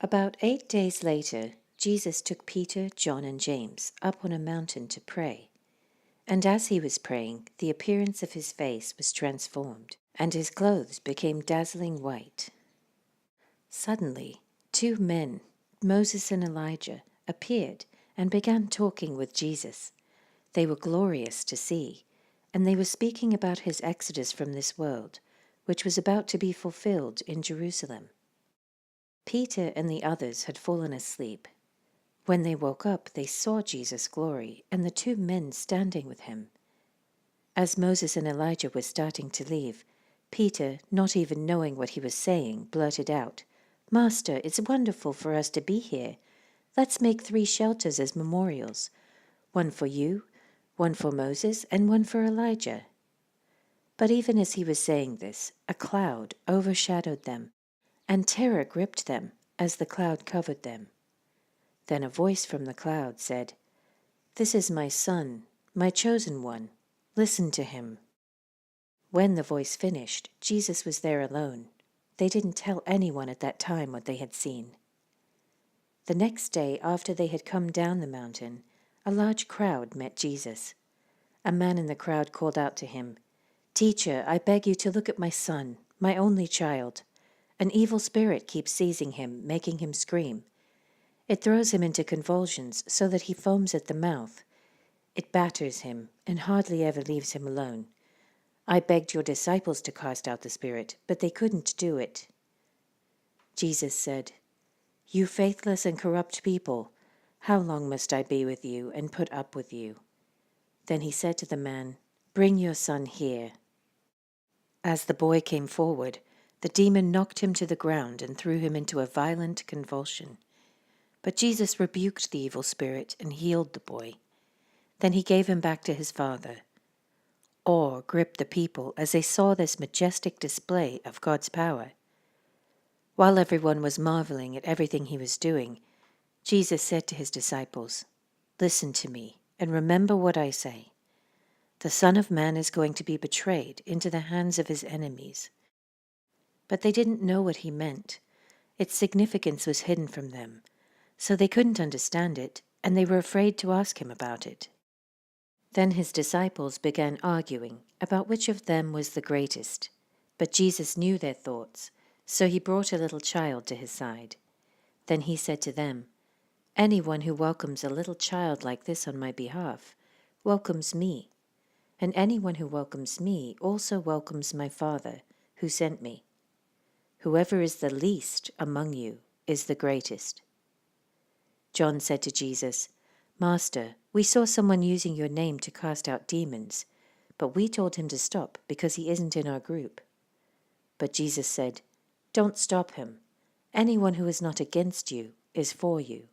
About 8 days later, Jesus took Peter, John, and James up on a mountain to pray. And as he was praying, the appearance of his face was transformed, and his clothes became dazzling white. Suddenly, two men, Moses and Elijah, appeared and began talking with Jesus. They were glorious to see, and they were speaking about his exodus from this world, which was about to be fulfilled in Jerusalem. Peter and the others had fallen asleep. When they woke up, they saw Jesus' glory and the two men standing with him. As Moses and Elijah were starting to leave, Peter, not even knowing what he was saying, blurted out, "Master, it's wonderful for us to be here. Let's make 3 shelters as memorials, one for you, one for Moses, and one for Elijah." But even as he was saying this, a cloud overshadowed them, and terror gripped them as the cloud covered them. Then a voice from the cloud said, "This is my son, my chosen one. Listen to him." When the voice finished, Jesus was there alone. They didn't tell anyone at that time what they had seen. The next day, after they had come down the mountain, a large crowd met Jesus. A man in the crowd called out to him, "Teacher, I beg you to look at my son, my only child. An evil spirit keeps seizing him, making him scream. It throws him into convulsions so that he foams at the mouth. It batters him and hardly ever leaves him alone. I begged your disciples to cast out the spirit, but they couldn't do it." Jesus said, "You faithless and corrupt people, how long must I be with you and put up with you?" Then he said to the man, "Bring your son here." As the boy came forward, the demon knocked him to the ground and threw him into a violent convulsion. But Jesus rebuked the evil spirit and healed the boy. Then he gave him back to his father. Awe gripped the people as they saw this majestic display of God's power. While everyone was marveling at everything he was doing, Jesus said to his disciples, "Listen to me and remember what I say. The Son of Man is going to be betrayed into the hands of his enemies." But they didn't know what he meant. Its significance was hidden from them, so they couldn't understand it, and they were afraid to ask him about it. Then his disciples began arguing about which of them was the greatest. But Jesus knew their thoughts, so he brought a little child to his side. Then he said to them, "Anyone who welcomes a little child like this on my behalf welcomes me, and anyone who welcomes me also welcomes my Father who sent me. Whoever is the least among you is the greatest." John said to Jesus, "Master, we saw someone using your name to cast out demons, but we told him to stop because he isn't in our group." But Jesus said, "Don't stop him. Anyone who is not against you is for you."